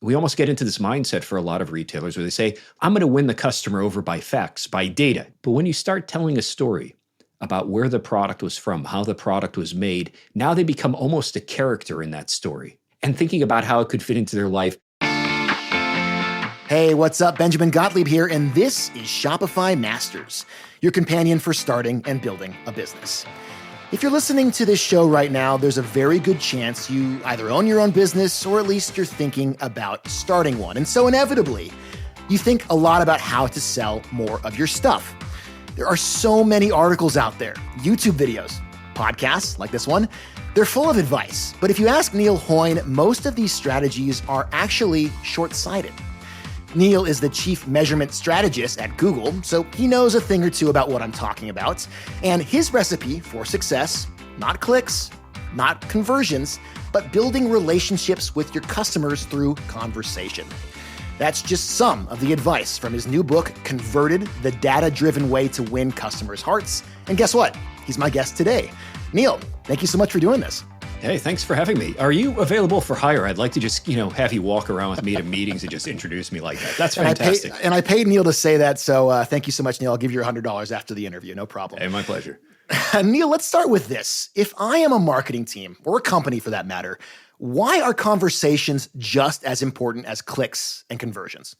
We almost get into this mindset for a lot of retailers where they say, I'm going to win the customer over by facts, by data. But when you start telling a story about where the product was from, how the product was made, now they become almost a character in that story and thinking about how it could fit into their life. Hey, what's up? Benjamin Gottlieb here, and this is Shopify Masters, your companion for starting and building a business. If you're listening to this show right now, there's a very good chance you either own your own business or at least you're thinking about starting one. And so inevitably, you think a lot about how to sell more of your stuff. There are so many articles out there, YouTube videos, podcasts like this one. They're full of advice. But if you ask Neil Hoyne, most of these strategies are actually short-sighted. Neil is the chief measurement strategist at Google, so he knows a thing or two about what I'm talking about. And his recipe for success, not clicks, not conversions, but building relationships with your customers through conversation. That's just some of the advice from his new book, Converted, the Data-Driven Way to Win Customers' Hearts. And guess what? He's my guest today. Neil, thank you so much for doing this. Hey, thanks for having me. Are you available for hire? I'd like to just, have you walk around with me to meetings and just introduce me like that. That's fantastic. And I paid Neil to say that, so thank you so much, Neil. I'll give you $100 after the interview, no problem. Hey, my pleasure. Neil, let's start with this. If I am a marketing team, or a company for that matter, why are conversations just as important as clicks and conversions?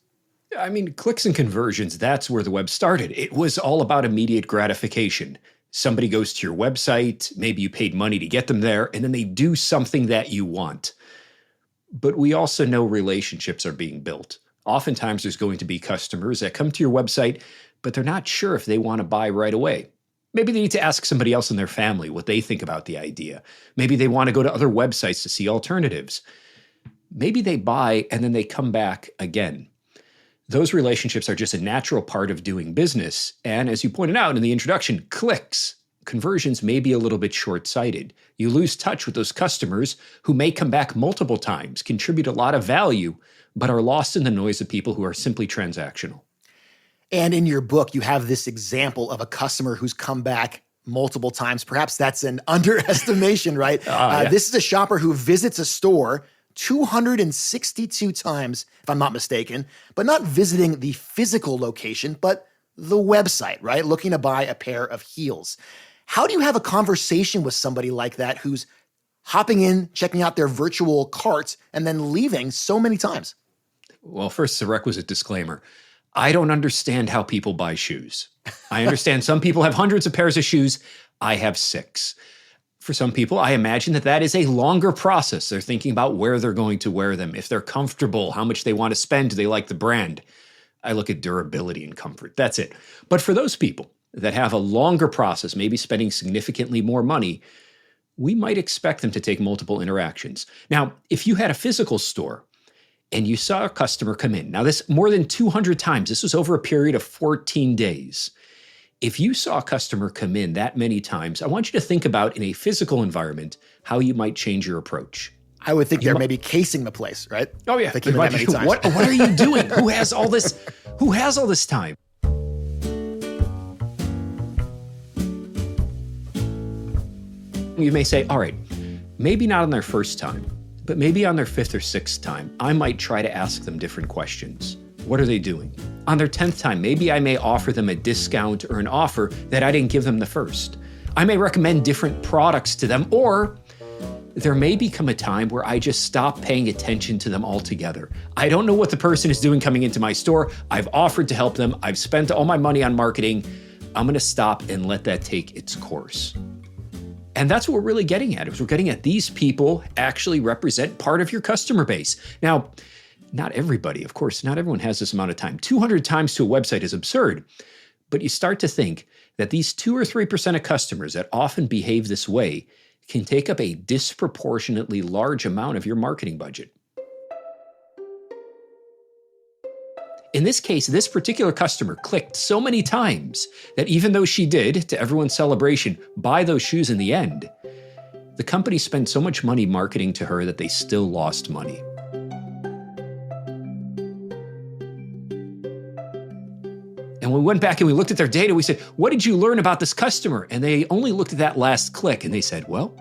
I mean, clicks and conversions, that's where the web started. It was all about immediate gratification. Somebody goes to your website, maybe you paid money to get them there, and then they do something that you want. But we also know relationships are being built. Oftentimes there's going to be customers that come to your website, but they're not sure if they want to buy right away. Maybe they need to ask somebody else in their family what they think about the idea. Maybe they want to go to other websites to see alternatives. Maybe they buy and then they come back again. Those relationships are just a natural part of doing business. And as you pointed out in the introduction, clicks, conversions may be a little bit short-sighted. You lose touch with those customers who may come back multiple times, contribute a lot of value, but are lost in the noise of people who are simply transactional. And in your book, you have this example of a customer who's come back multiple times. Perhaps that's an underestimation, right? Yeah. This is a shopper who visits a store 262 times, if I'm not mistaken, but not visiting the physical location, but the website, right? Looking to buy a pair of heels. How do you have a conversation with somebody like that who's hopping in, checking out their virtual cart, and then leaving so many times? Well, first, the requisite disclaimer. I don't understand how people buy shoes. I understand some people have hundreds of pairs of shoes. I have 6. For some people, I imagine that is a longer process. They're thinking about where they're going to wear them, if they're comfortable, how much they want to spend, do they like the brand? I look at durability and comfort. That's it. But for those people that have a longer process, maybe spending significantly more money, we might expect them to take multiple interactions. Now, if you had a physical store and you saw a customer come in, now this more than 200 times, this was over a period of 14 days. If you saw a customer come in that many times, I want you to think about in a physical environment how you might change your approach. I would think they're maybe casing the place, right? Oh yeah, they came in that many times. What are you doing? Who has all this? Who has all this time? You may say, all right, maybe not on their first time, but maybe on their 5th or 6th time, I might try to ask them different questions. What are they doing? On their 10th time, maybe I may offer them a discount or an offer that I didn't give them the first. I may recommend different products to them, or there may become a time where I just stop paying attention to them altogether. I don't know what the person is doing coming into my store. I've offered to help them. I've spent all my money on marketing. I'm going to stop and let that take its course. And that's what we're really getting at, is we're getting at these people actually represent part of your customer base. Now, not everybody, of course, not everyone has this amount of time. 200 times to a website is absurd, but you start to think that these 2 or 3% of customers that often behave this way can take up a disproportionately large amount of your marketing budget. In this case, this particular customer clicked so many times that even though she did, to everyone's celebration, buy those shoes in the end, the company spent so much money marketing to her that they still lost money. And we went back and we looked at their data. We said, what did you learn about this customer? And they only looked at that last click and they said, well,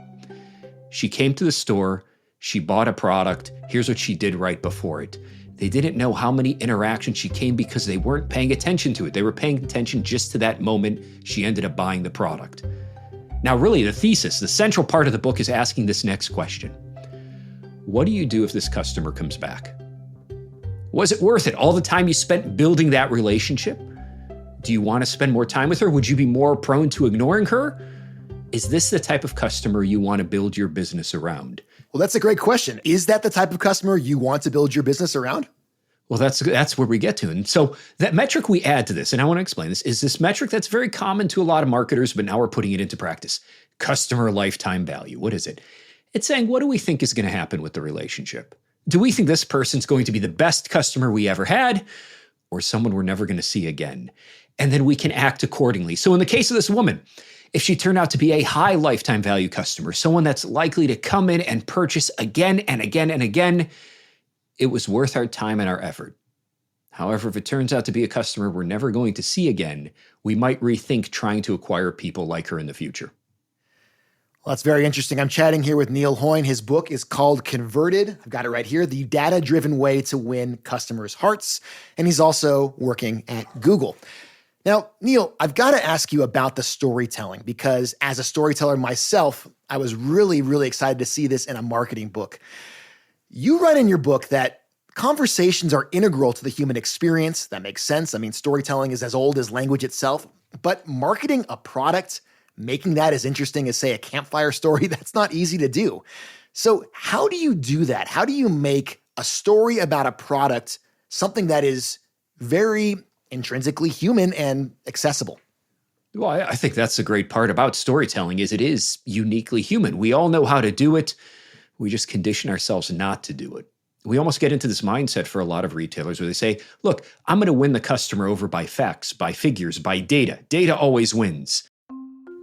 she came to the store, She bought a product. Here's what she did right before it. They didn't know how many interactions she came because they weren't paying attention to it. They were paying attention just to that moment she ended up buying the product. Now, really, the thesis, the central part of the book is asking this next question. What do you do if this customer comes back? Was it worth it? All the time you spent building that relationship? Do you want to spend more time with her? Would you be more prone to ignoring her? Is this the type of customer you want to build your business around? Well, that's a great question. Is that the type of customer you want to build your business around? Well, that's where we get to. And so that metric we add to this, and I want to explain this, is this metric that's very common to a lot of marketers, but now we're putting it into practice. Customer lifetime value. What is it? It's saying, what do we think is going to happen with the relationship? Do we think this person's going to be the best customer we ever had, or someone we're never going to see again? And then we can act accordingly. So in the case of this woman, if she turned out to be a high lifetime value customer, someone that's likely to come in and purchase again and again and again, it was worth our time and our effort. However, if it turns out to be a customer we're never going to see again, we might rethink trying to acquire people like her in the future. Well, that's very interesting. I'm chatting here with Neil Hoyne. His book is called Converted. I've got it right here, The Data-Driven Way to Win Customers' Hearts. And he's also working at Google. Now, Neil, I've got to ask you about the storytelling because as a storyteller myself, I was really, really excited to see this in a marketing book. You write in your book that conversations are integral to the human experience. That makes sense. I mean, storytelling is as old as language itself, but marketing a product, making that as interesting as, say, a campfire story, that's not easy to do. So how do you do that? How do you make a story about a product something that is very intrinsically human and accessible? Well, I think that's the great part about storytelling is it is uniquely human. We all know how to do it. We just condition ourselves not to do it. We almost get into this mindset for a lot of retailers where they say, look, I'm going to win the customer over by facts, by figures, by data. Data always wins.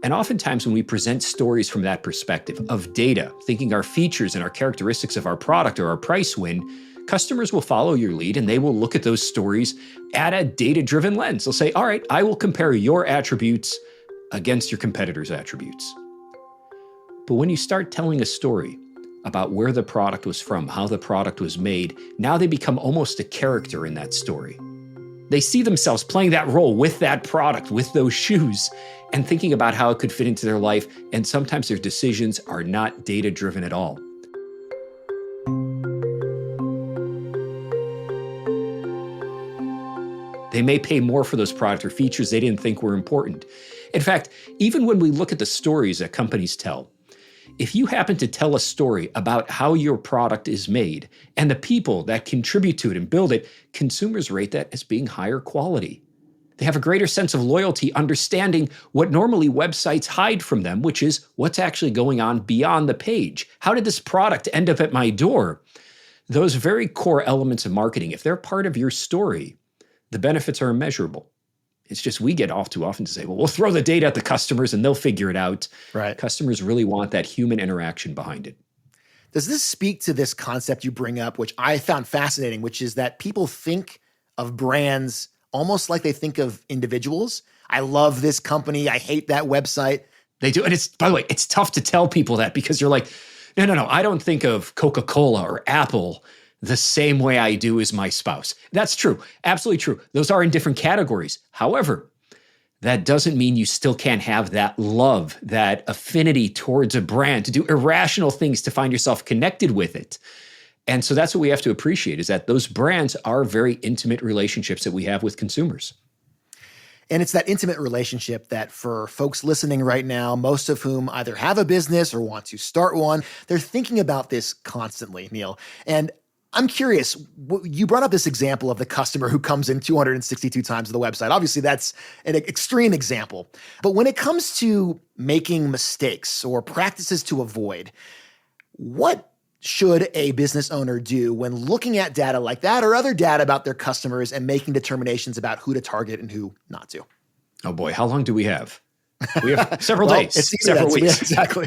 And oftentimes when we present stories from that perspective of data, thinking our features and our characteristics of our product or our price win, customers will follow your lead and they will look at those stories at a data-driven lens. They'll say, all right, I will compare your attributes against your competitor's attributes. But when you start telling a story about where the product was from, how the product was made, now they become almost a character in that story. They see themselves playing that role with that product, with those shoes, and thinking about how it could fit into their life. And sometimes their decisions are not data-driven at all. They may pay more for those products or features they didn't think were important. In fact, even when we look at the stories that companies tell, if you happen to tell a story about how your product is made and the people that contribute to it and build it, consumers rate that as being higher quality. They have a greater sense of loyalty, understanding what normally websites hide from them, which is what's actually going on beyond the page. How did this product end up at my door? Those very core elements of marketing, if they're part of your story, the benefits are immeasurable. It's just we get off too often to say, well, we'll throw the data at the customers and they'll figure it out. Right. Customers really want that human interaction behind it. Does this speak to this concept you bring up, which I found fascinating, which is that people think of brands almost like they think of individuals? I love this company. I hate that website. They do. And it's, by the way, it's tough to tell people that because you're like, no, I don't think of Coca-Cola or Apple the same way I do as my spouse. That's true. Absolutely true. Those are in different categories. However, that doesn't mean you still can't have that love, that affinity towards a brand, to do irrational things to find yourself connected with it. And so that's what we have to appreciate, is that those brands are very intimate relationships that we have with consumers. And it's that intimate relationship that for folks listening right now, most of whom either have a business or want to start one, they're thinking about this constantly, Neil. And I'm curious, you brought up this example of the customer who comes in 262 times to the website. Obviously, that's an extreme example. But when it comes to making mistakes or practices to avoid, what should a business owner do when looking at data like that or other data about their customers and making determinations about who to target and who not to? Oh boy, how long do we have? We have several Well, days, it's easy several then. weeks. Yeah, exactly.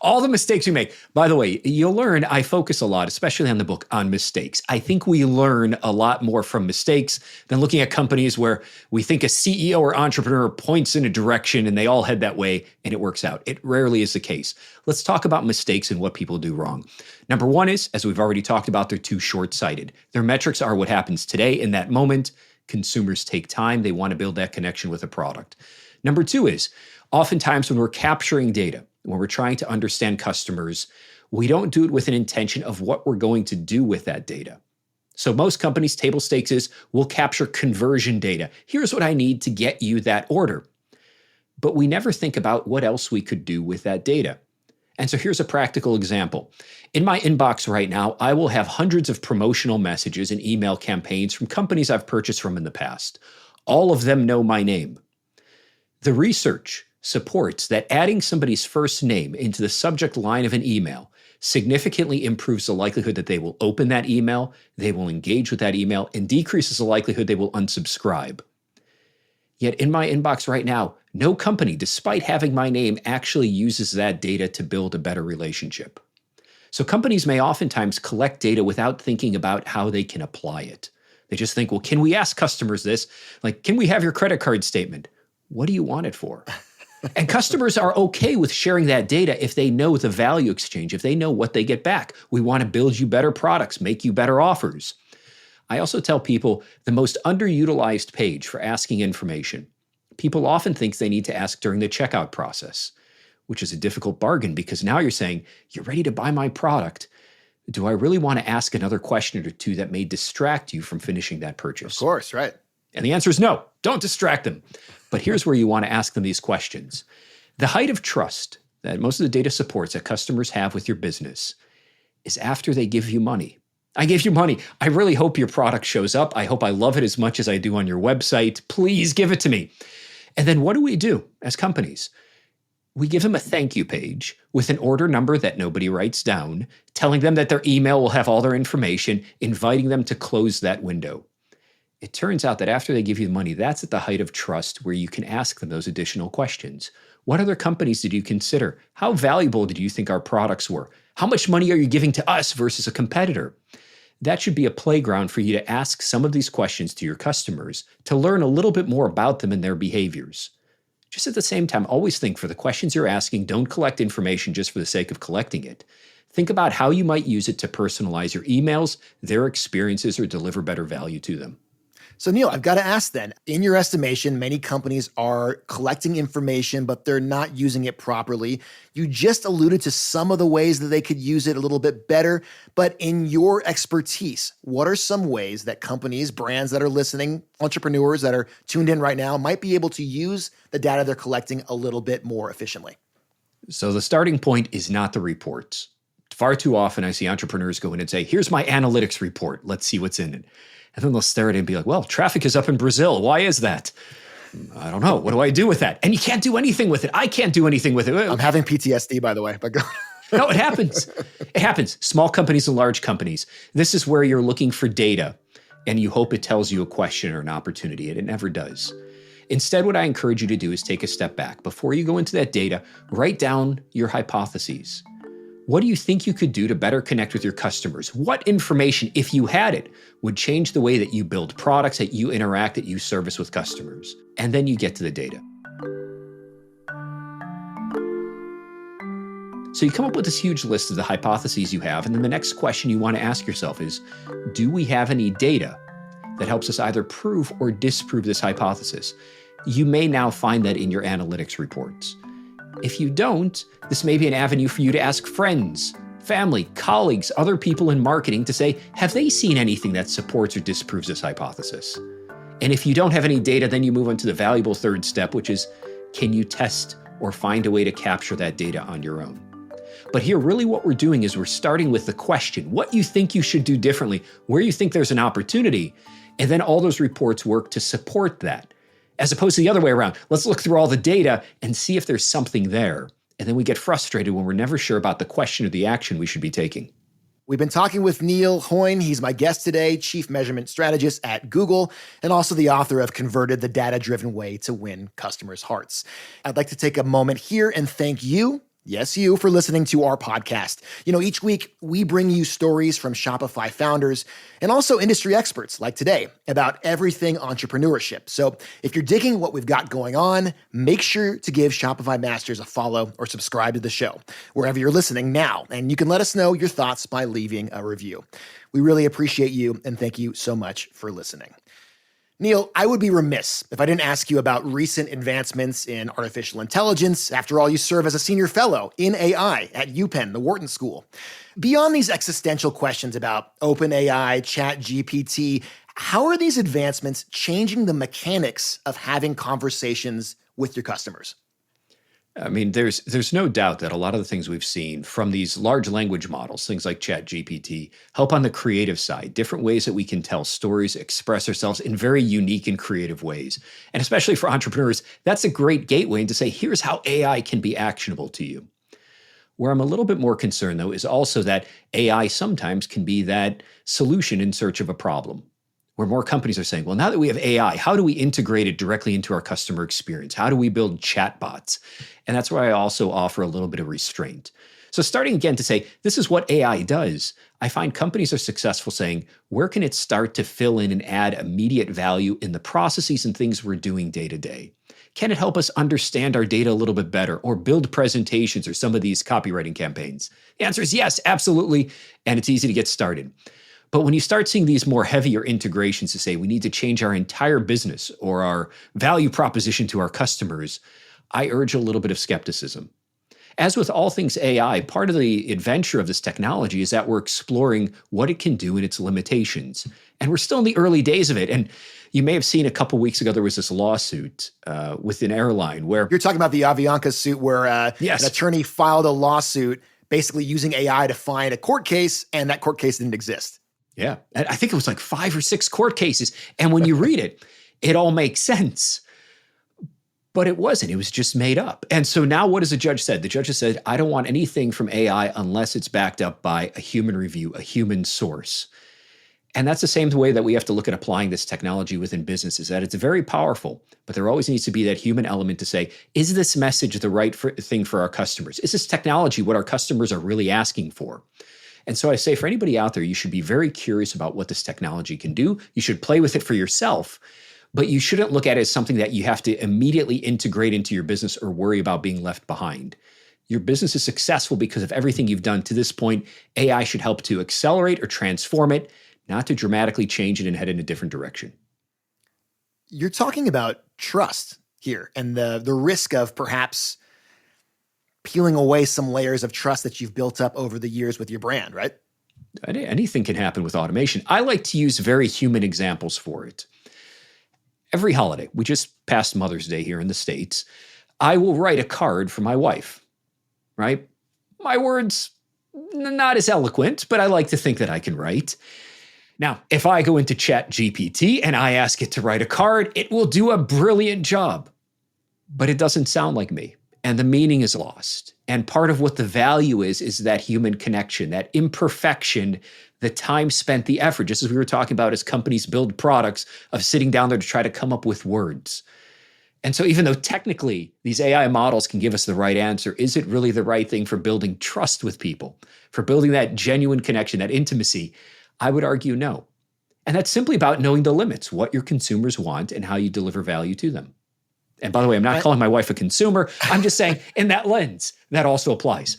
All the mistakes we make. By the way, you'll learn, I focus a lot, especially on the book, on mistakes. I think we learn a lot more from mistakes than looking at companies where we think a CEO or entrepreneur points in a direction and they all head that way and it works out. It rarely is the case. Let's talk about mistakes and what people do wrong. Number one is, as we've already talked about, they're too short-sighted. Their metrics are what happens today in that moment. Consumers take time. They want to build that connection with a product. Number two is, oftentimes when we're capturing data, when we're trying to understand customers, we don't do it with an intention of what we're going to do with that data. So most companies, table stakes is, we'll capture conversion data. Here's what I need to get you that order. But we never think about what else we could do with that data. And so here's a practical example. In my inbox right now, I will have hundreds of promotional messages and email campaigns from companies I've purchased from in the past. All of them know my name. The research supports that adding somebody's first name into the subject line of an email significantly improves the likelihood that they will open that email, they will engage with that email, and decreases the likelihood they will unsubscribe. Yet in my inbox right now, no company, despite having my name, actually uses that data to build a better relationship. So companies may oftentimes collect data without thinking about how they can apply it. They just think, well, can we ask customers this? Like, can we have your credit card statement? What do you want it for? And customers are okay with sharing that data if they know the value exchange, if they know what they get back. We want to build you better products, make you better offers. I also tell people the most underutilized page for asking information. People often think they need to ask during the checkout process, which is a difficult bargain because now you're saying, you're ready to buy my product. Do I really want to ask another question or two that may distract you from finishing that purchase? Of course, right. And the answer is no, don't distract them. But here's where you want to ask them these questions. The height of trust that most of the data supports that customers have with your business is after they give you money. I gave you money. I really hope your product shows up. I hope I love it as much as I do on your website. Please give it to me. And then what do we do as companies? We give them a thank you page with an order number that nobody writes down, telling them that their email will have all their information, inviting them to close that window. It turns out that after they give you the money, that's at the height of trust where you can ask them those additional questions. What other companies did you consider? How valuable did you think our products were? How much money are you giving to us versus a competitor? That should be a playground for you to ask some of these questions to your customers to learn a little bit more about them and their behaviors. Just at the same time, always think for the questions you're asking, don't collect information just for the sake of collecting it. Think about how you might use it to personalize your emails, their experiences, or deliver better value to them. So Neil, I've got to ask then, in your estimation, many companies are collecting information, but they're not using it properly. You just alluded to some of the ways that they could use it a little bit better, but in your expertise, what are some ways that companies, brands that are listening, entrepreneurs that are tuned in right now might be able to use the data they're collecting a little bit more efficiently? So the starting point is not the reports. Far too often I see entrepreneurs go in and say, here's my analytics report. Let's see what's in it. And then they'll stare at it and be like, well, traffic is up in Brazil. Why is that? I don't know. What do I do with that? And you can't do anything with it. I can't do anything with it. I'm having PTSD, by the way. But go. No, it happens. It happens. Small companies and large companies. This is where you're looking for data and you hope it tells you a question or an opportunity, and it never does. Instead, what I encourage you to do is take a step back. Before you go into that data, write down your hypotheses. What do you think you could do to better connect with your customers? What information, if you had it, would change the way that you build products, that you interact, that you service with customers? And then you get to the data. So you come up with this huge list of the hypotheses you have, and then the next question you want to ask yourself is, do we have any data that helps us either prove or disprove this hypothesis? You may now find that in your analytics reports. If you don't, this may be an avenue for you to ask friends, family, colleagues, other people in marketing to say, have they seen anything that supports or disproves this hypothesis? And if you don't have any data, then you move on to the valuable third step, which is, can you test or find a way to capture that data on your own? But here, really what we're doing is we're starting with the question, what you think you should do differently, where you think there's an opportunity, and then all those reports work to support that. As opposed to the other way around, let's look through all the data and see if there's something there. And then we get frustrated when we're never sure about the question or the action we should be taking. We've been talking with Neil Hoyne. He's my guest today, Chief Measurement Strategist at Google, and also the author of Converted, the Data-Driven Way to Win Customers' Hearts. I'd like to take a moment here and thank you, yes, you, for listening to our podcast. Each week we bring you stories from Shopify founders and also industry experts like today about everything entrepreneurship. So if you're digging what we've got going on, make sure to give Shopify Masters a follow or subscribe to the show wherever you're listening now. And you can let us know your thoughts by leaving a review. We really appreciate you and thank you so much for listening. Neil, I would be remiss if I didn't ask you about recent advancements in artificial intelligence. After all, you serve as a senior fellow in AI at UPenn, the Wharton School. Beyond these existential questions about OpenAI, ChatGPT, how are these advancements changing the mechanics of having conversations with your customers? I mean, there's no doubt that a lot of the things we've seen from these large language models, things like ChatGPT, help on the creative side, different ways that we can tell stories, express ourselves in very unique and creative ways. And especially for entrepreneurs, that's a great gateway to say, here's how AI can be actionable to you. Where I'm a little bit more concerned, though, is also that AI sometimes can be that solution in search of a problem. Where more companies are saying, well, now that we have AI, how do we integrate it directly into our customer experience? How do we build chatbots? And that's where I also offer a little bit of restraint. So starting again to say, this is what AI does, I find companies are successful saying, where can it start to fill in and add immediate value in the processes and things we're doing day to day? Can it help us understand our data a little bit better or build presentations or some of these copywriting campaigns? The answer is yes, absolutely. And it's easy to get started. But when you start seeing these more heavier integrations to say we need to change our entire business or our value proposition to our customers, I urge a little bit of skepticism. As with all things AI, part of the adventure of this technology is that we're exploring what it can do and its limitations. And we're still in the early days of it. And you may have seen a couple weeks ago, there was this lawsuit with an airline where— You're talking about the Avianca suit where yes. An attorney filed a lawsuit basically using AI to find a court case, and that court case didn't exist. Yeah. And I think it was like 5 or 6 court cases. And when you read it, it all makes sense. But it wasn't. It was just made up. And so now what has the judge said? The judge has said, I don't want anything from AI unless it's backed up by a human review, a human source. And that's the same way that we have to look at applying this technology within businesses, that it's very powerful, but there always needs to be that human element to say, is this message the right thing for our customers? Is this technology what our customers are really asking for? And so I say for anybody out there, you should be very curious about what this technology can do. You should play with it for yourself, but you shouldn't look at it as something that you have to immediately integrate into your business or worry about being left behind. Your business is successful because of everything you've done to this point. AI should help to accelerate or transform it, not to dramatically change it and head in a different direction. You're talking about trust here and the risk of perhaps peeling away some layers of trust that you've built up over the years with your brand, right? Anything can happen with automation. I like to use very human examples for it. Every holiday, we just passed Mother's Day here in the States, I will write a card for my wife, right? My words, not as eloquent, but I like to think that I can write. Now, if I go into ChatGPT and I ask it to write a card, it will do a brilliant job, but it doesn't sound like me. And the meaning is lost. And part of what the value is that human connection, that imperfection, the time spent, the effort, just as we were talking about as companies build products, of sitting down there to try to come up with words. And so even though technically these AI models can give us the right answer, is it really the right thing for building trust with people, for building that genuine connection, that intimacy? I would argue no. And that's simply about knowing the limits, what your consumers want and how you deliver value to them. And by the way, I'm not calling my wife a consumer. I'm just saying in that lens, that also applies.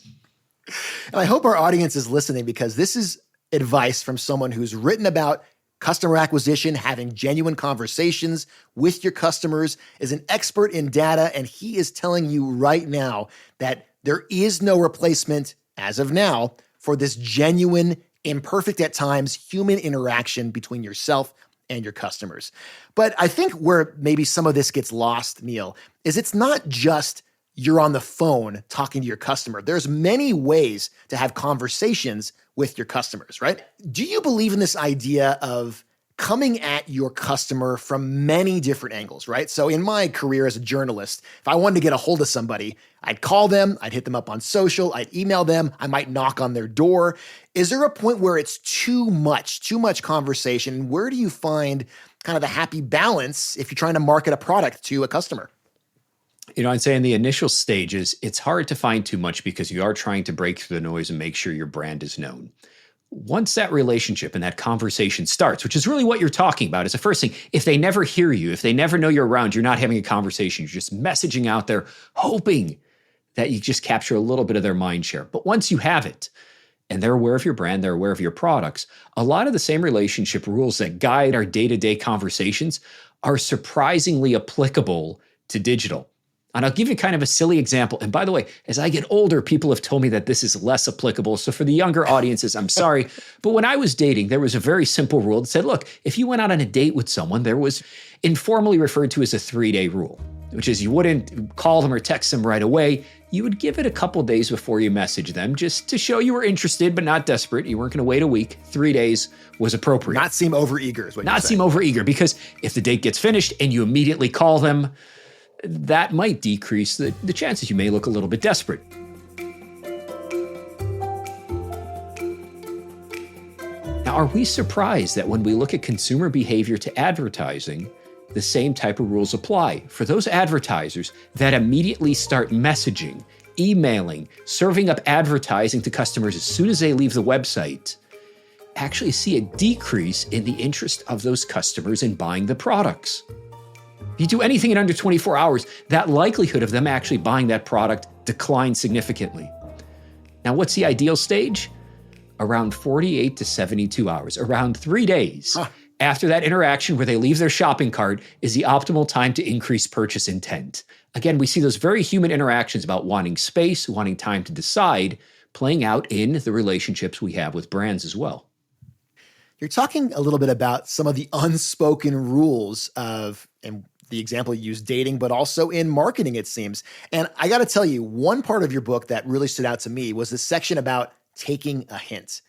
And I hope our audience is listening because this is advice from someone who's written about customer acquisition, having genuine conversations with your customers, is an expert in data, and he is telling you right now that there is no replacement, as of now, for this genuine, imperfect at times, human interaction between yourself and your customers. But I think where maybe some of this gets lost, Neil, is it's not just you're on the phone talking to your customer. There's many ways to have conversations with your customers, right? Do you believe in this idea of coming at your customer from many different angles, right? So in my career as a journalist, if I wanted to get a hold of somebody, I'd call them, I'd hit them up on social, I'd email them, I might knock on their door. Is there a point where it's too much conversation? Where do you find kind of the happy balance if you're trying to market a product to a customer? I'd say in the initial stages, it's hard to find too much because you are trying to break through the noise and make sure your brand is known. Once that relationship and that conversation starts, which is really what you're talking about, is the first thing. If they never hear you, if they never know you're around, you're not having a conversation. You're just messaging out there, hoping that you just capture a little bit of their mind share. But once you have it, and they're aware of your brand, they're aware of your products, a lot of the same relationship rules that guide our day-to-day conversations are surprisingly applicable to digital. And I'll give you kind of a silly example. And by the way, as I get older, people have told me that this is less applicable. So for the younger audiences, I'm sorry. But when I was dating, there was a very simple rule that said, look, if you went out on a date with someone, there was informally referred to as a 3-day rule, which is you wouldn't call them or text them right away. You would give it a couple days before you message them just to show you were interested, but not desperate. You weren't going to wait a week. 3 days was appropriate. Not seem overeager is what you're saying. Not seem overeager, because if the date gets finished and you immediately call them, that might decrease the chances you may look a little bit desperate. Now, are we surprised that when we look at consumer behavior to advertising, the same type of rules apply? For those advertisers that immediately start messaging, emailing, serving up advertising to customers as soon as they leave the website, actually see a decrease in the interest of those customers in buying the products. If you do anything in under 24 hours, that likelihood of them actually buying that product declines significantly. Now, what's the ideal stage? Around 48 to 72 hours, around 3 days after that interaction where they leave their shopping cart is the optimal time to increase purchase intent. Again, we see those very human interactions about wanting space, wanting time to decide, playing out in the relationships we have with brands as well. You're talking a little bit about some of the unspoken rules of, and the example you used, dating, but also in marketing, it seems. And I got to tell you, one part of your book that really stood out to me was the section about taking a hint.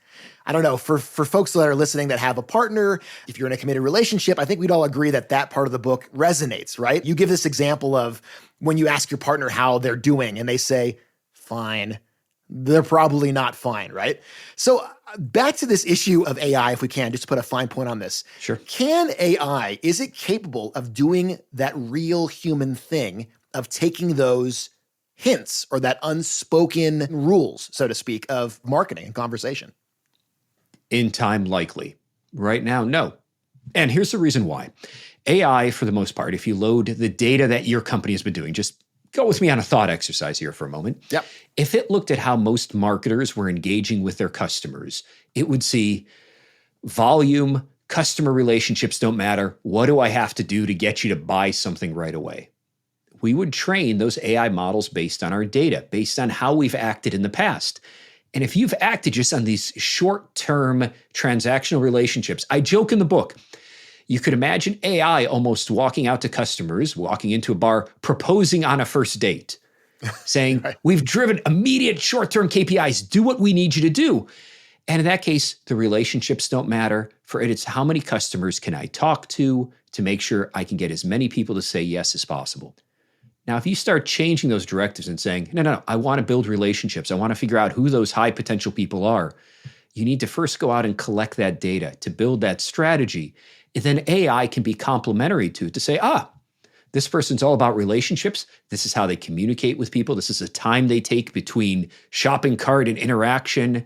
I don't know, for folks that are listening that have a partner, if you're in a committed relationship, I think we'd all agree that that part of the book resonates, right? You give this example of when you ask your partner how they're doing and they say, fine. They're probably not fine, right? So back to this issue of AI, if we can, just to put a fine point on this. Sure. Can AI, is it capable of doing that real human thing of taking those hints or that unspoken rules, so to speak, of marketing and conversation? In time, likely. Right now, no. And here's the reason why. AI, for the most part, if you load the data that your company has been doing, just go with me on a thought exercise here for a moment. Yep. If it looked at how most marketers were engaging with their customers, it would see volume, customer relationships don't matter. What do I have to do to get you to buy something right away? We would train those AI models based on our data, based on how we've acted in the past. And if you've acted just on these short-term transactional relationships, I joke in the book, you could imagine AI almost walking out to customers, walking into a bar, proposing on a first date, saying, right, we've driven immediate short-term KPIs, do what we need you to do. And in that case, the relationships don't matter. For it, it's how many customers can I talk to make sure I can get as many people to say yes as possible. Now, if you start changing those directives and saying, no, I want to build relationships, I want to figure out who those high potential people are, you need to first go out and collect that data to build that strategy. And then AI can be complementary to say, this person's all about relationships. This is how they communicate with people. This is the time they take between shopping cart and interaction.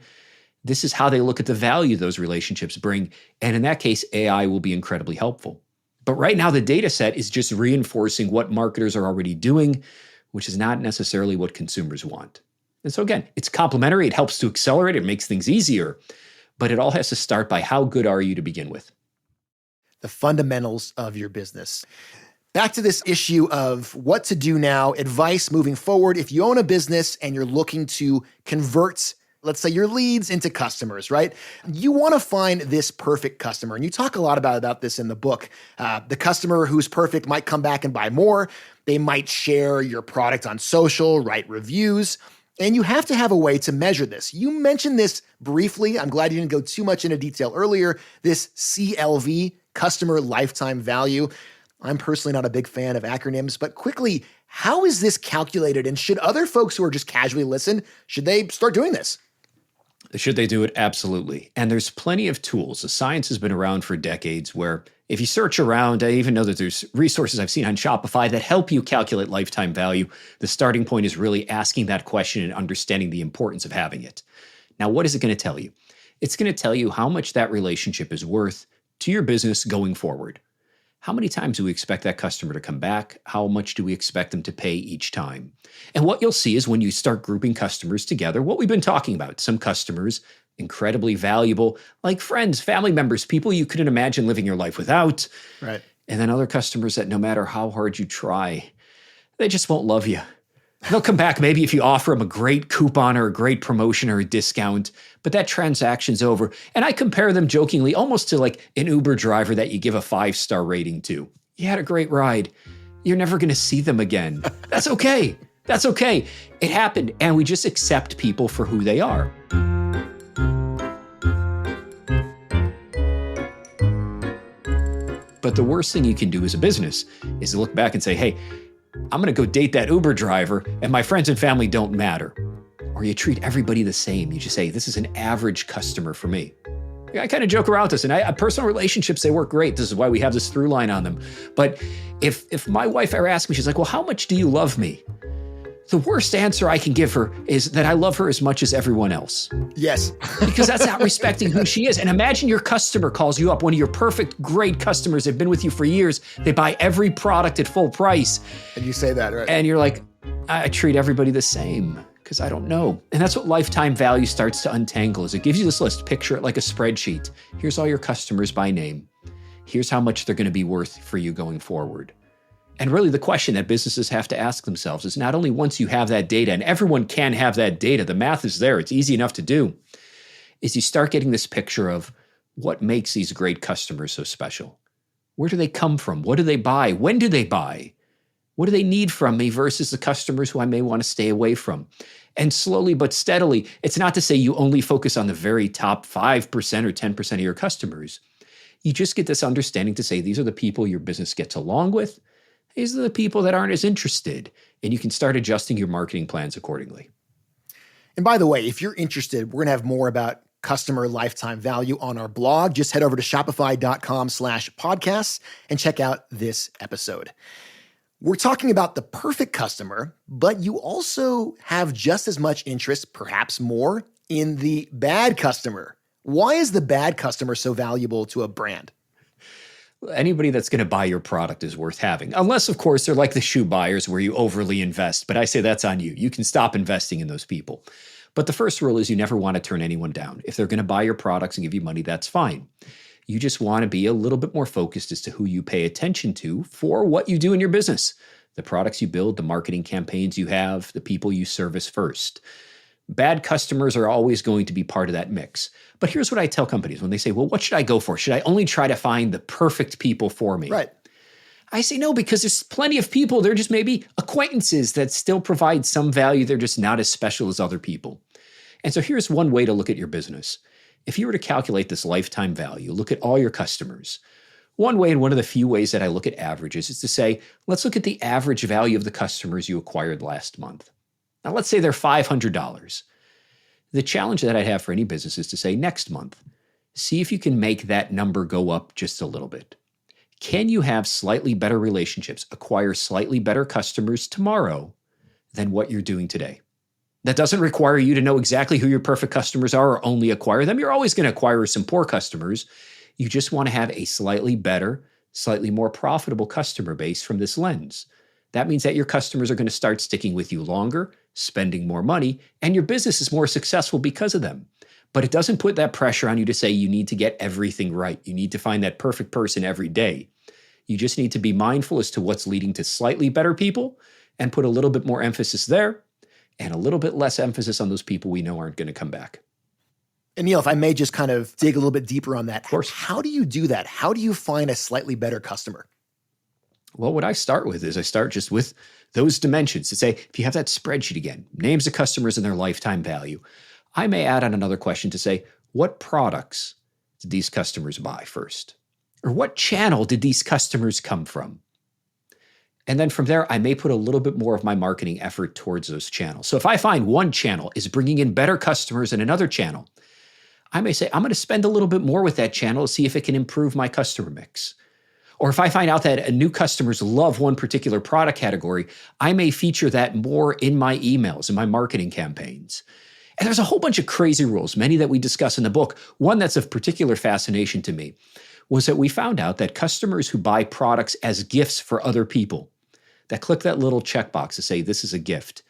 This is how they look at the value those relationships bring. And in that case, AI will be incredibly helpful. But right now, the data set is just reinforcing what marketers are already doing, which is not necessarily what consumers want. And so again, it's complementary. It helps to accelerate. It makes things easier. But it all has to start by how good are you to begin with? The fundamentals of your business. Back to this issue of what to do now, advice moving forward. If you own a business and you're looking to convert, let's say, your leads into customers, right? You want to find this perfect customer. And you talk a lot about this in the book. The customer who's perfect might come back and buy more. They might share your product on social, write reviews. And you have to have a way to measure this. You mentioned this briefly. I'm glad you didn't go too much into detail earlier. This CLV, customer lifetime value. I'm personally not a big fan of acronyms, but quickly, how is this calculated? And should other folks who are just casually listen, should they start doing this? Should they do it? Absolutely. And there's plenty of tools. The science has been around for decades where if you search around, I even know that there's resources I've seen on Shopify that help you calculate lifetime value. The starting point is really asking that question and understanding the importance of having it. Now, what is it going to tell you? It's going to tell you how much that relationship is worth to your business going forward. How many times do we expect that customer to come back? How much do we expect them to pay each time? And what you'll see is when you start grouping customers together, what we've been talking about, some customers, incredibly valuable, like friends, family members, people you couldn't imagine living your life without. Right. And then other customers that no matter how hard you try, they just won't love you. They'll come back maybe if you offer them a great coupon or a great promotion or a discount, but that transaction's over. And I compare them jokingly almost to like an Uber driver that you give a 5-star rating to. You had a great ride. You're never going to see them again. That's okay. That's okay. It happened, and we just accept people for who they are. But the worst thing you can do as a business is to look back and say, hey, I'm going to go date that Uber driver and my friends and family don't matter. Or you treat everybody the same. You just say, this is an average customer for me. I kind of joke around with this, and personal relationships, they work great. This is why we have this through line on them. But if my wife ever asks me, she's like, well, how much do you love me? The worst answer I can give her is that I love her as much as everyone else. Yes. Because that's not respecting who she is. And imagine your customer calls you up, one of your perfect, great customers. They've been with you for years. They buy every product at full price. And you say that, right? And you're like, I treat everybody the same because I don't know. And that's what lifetime value starts to untangle is it gives you this list. Picture it like a spreadsheet. Here's all your customers by name. Here's how much they're going to be worth for you going forward. And really the question that businesses have to ask themselves is not only once you have that data, and everyone can have that data, the math is there, it's easy enough to do, is you start getting this picture of what makes these great customers so special. Where do they come from? What do they buy? When do they buy? What do they need from me versus the customers who I may want to stay away from? And slowly but steadily, it's not to say you only focus on the very top 5% or 10% of your customers. You just get this understanding to say these are the people your business gets along with. These are the people that aren't as interested, and you can start adjusting your marketing plans accordingly. And by the way, if you're interested, we're going to have more about customer lifetime value on our blog. Just head over to shopify.com/podcasts and check out this episode. We're talking about the perfect customer, but you also have just as much interest, perhaps more, in the bad customer. Why is the bad customer so valuable to a brand? Anybody that's going to buy your product is worth having. Unless, of course, they're like the shoe buyers where you overly invest. But I say that's on you. You can stop investing in those people. But the first rule is you never want to turn anyone down. If they're going to buy your products and give you money, that's fine. You just want to be a little bit more focused as to who you pay attention to for what you do in your business. The products you build, the marketing campaigns you have, the people you service first. Bad customers are always going to be part of that mix. But here's what I tell companies when they say, well, what should I go for? Should I only try to find the perfect people for me? Right. I say no, because there's plenty of people. They're just maybe acquaintances that still provide some value. They're just not as special as other people. And so here's one way to look at your business. If you were to calculate this lifetime value, look at all your customers. One way, and one of the few ways that I look at averages, is to say, let's look at the average value of the customers you acquired last month. Now, let's say they're $500. The challenge that I'd have for any business is to say next month, see if you can make that number go up just a little bit. Can you have slightly better relationships, acquire slightly better customers tomorrow than what you're doing today? That doesn't require you to know exactly who your perfect customers are or only acquire them. You're always going to acquire some poor customers. You just want to have a slightly better, slightly more profitable customer base from this lens. That means that your customers are going to start sticking with you longer, spending more money, and your business is more successful because of them. But it doesn't put that pressure on you to say you need to get everything right. You need to find that perfect person every day. You just need to be mindful as to what's leading to slightly better people and put a little bit more emphasis there and a little bit less emphasis on those people we know aren't going to come back. And Neil, if I may just kind of dig a little bit deeper on that, of course. How do you do that? How do you find a slightly better customer? Well, what I start with is I start just with those dimensions to say, if you have that spreadsheet again, names of customers and their lifetime value, I may add on another question to say, what products did these customers buy first? Or what channel did these customers come from? And then from there, I may put a little bit more of my marketing effort towards those channels. So if I find one channel is bringing in better customers than another channel, I may say, I'm going to spend a little bit more with that channel to see if it can improve my customer mix. Or if I find out that new customers love one particular product category, I may feature that more in my emails, in my marketing campaigns. And there's a whole bunch of crazy rules, many that we discuss in the book. One that's of particular fascination to me was that we found out that customers who buy products as gifts for other people, that click that little checkbox to say, this is a gift,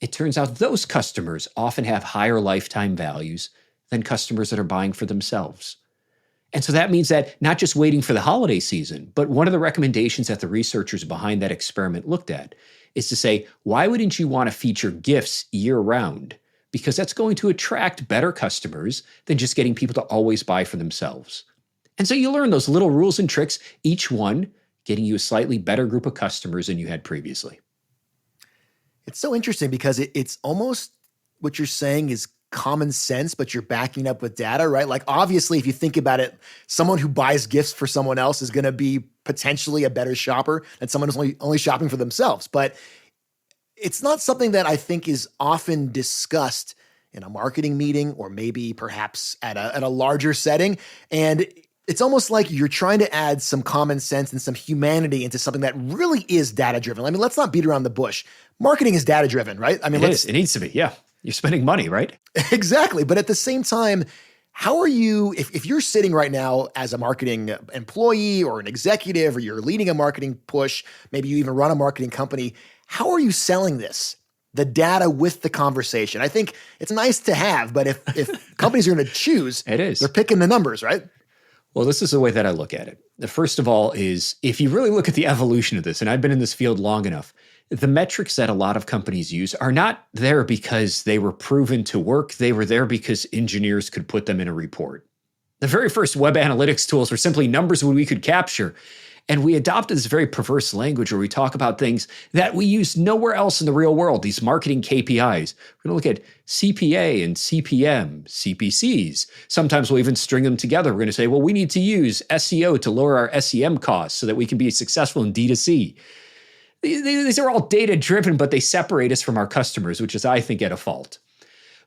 it turns out those customers often have higher lifetime values than customers that are buying for themselves. And so that means that not just waiting for the holiday season, but one of the recommendations that the researchers behind that experiment looked at is to say, why wouldn't you want to feature gifts year-round? Because that's going to attract better customers than just getting people to always buy for themselves. And so you learn those little rules and tricks, each one getting you a slightly better group of customers than you had previously. It's so interesting because it's almost what you're saying is common sense, but you're backing up with data, right? Like obviously, if you think about it, someone who buys gifts for someone else is going to be potentially a better shopper than someone who's only shopping for themselves. But it's not something that I think is often discussed in a marketing meeting or maybe perhaps at a larger setting. And it's almost like you're trying to add some common sense and some humanity into something that really is data-driven. I mean, let's not beat around the bush. Marketing is data-driven, right? I mean, it is. It needs to be, yeah. You're spending money, right? Exactly. But at the same time, how are you, if you're sitting right now as a marketing employee or an executive, or you're leading a marketing push, maybe you even run a marketing company, how are you selling this? The data with the conversation. I think it's nice to have, but if companies are going to choose, they're picking the numbers, right? Well, this is the way that I look at it. The first of all is, if you really look at the evolution of this, and I've been in this field long enough, the metrics that a lot of companies use are not there because they were proven to work. They were there because engineers could put them in a report. The very first web analytics tools were simply numbers we could capture. And we adopted this very perverse language where we talk about things that we use nowhere else in the real world, these marketing KPIs. We're going to look at CPA and CPM, CPCs. Sometimes we'll even string them together. We're going to say, well, we need to use SEO to lower our SEM costs so that we can be successful in D2C. These are all data-driven, but they separate us from our customers, which is, I think, at a fault.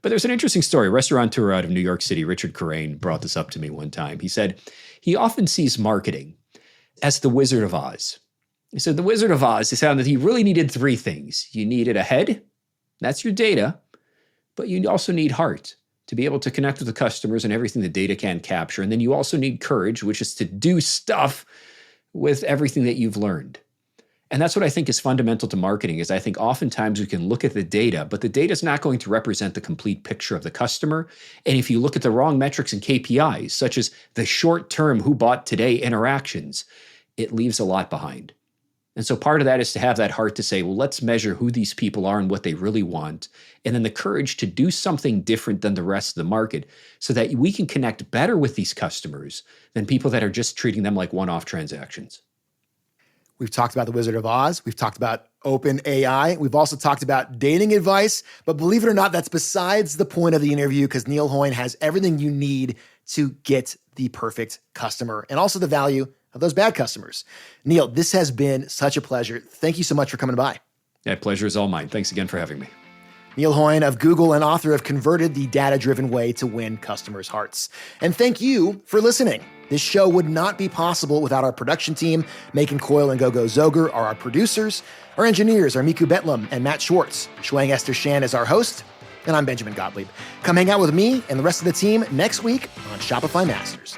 But there's an interesting story. A restaurateur out of New York City, Richard Corain, brought this up to me one time. He said he often sees marketing as the Wizard of Oz. He said the Wizard of Oz, he found that he really needed three things. You needed a head, that's your data, but you also need heart to be able to connect with the customers and everything the data can capture. And then you also need courage, which is to do stuff with everything that you've learned. And that's what I think is fundamental to marketing, is I think oftentimes we can look at the data, but the data is not going to represent the complete picture of the customer. And if you look at the wrong metrics and KPIs, such as the short-term who bought today interactions, it leaves a lot behind. And so part of that is to have that heart to say, well, let's measure who these people are and what they really want. And then the courage to do something different than the rest of the market so that we can connect better with these customers than people that are just treating them like one-off transactions. We've talked about the Wizard of Oz. We've talked about open AI. We've also talked about dating advice. But believe it or not, that's besides the point of the interview, because Neil Hoyne has everything you need to get the perfect customer and also the value of those bad customers. Neil, this has been such a pleasure. Thank you so much for coming by. That pleasure is all mine. Thanks again for having me. Neil Hoyne of Google and author of Converted, the data-driven way to win customers' hearts. And thank you for listening. This show would not be possible without our production team. Macon Coyle and Gogo Zoger are our producers. Our engineers are Miku Betlam and Matt Schwartz. Shuang Esther Shan is our host. And I'm Benjamin Gottlieb. Come hang out with me and the rest of the team next week on Shopify Masters.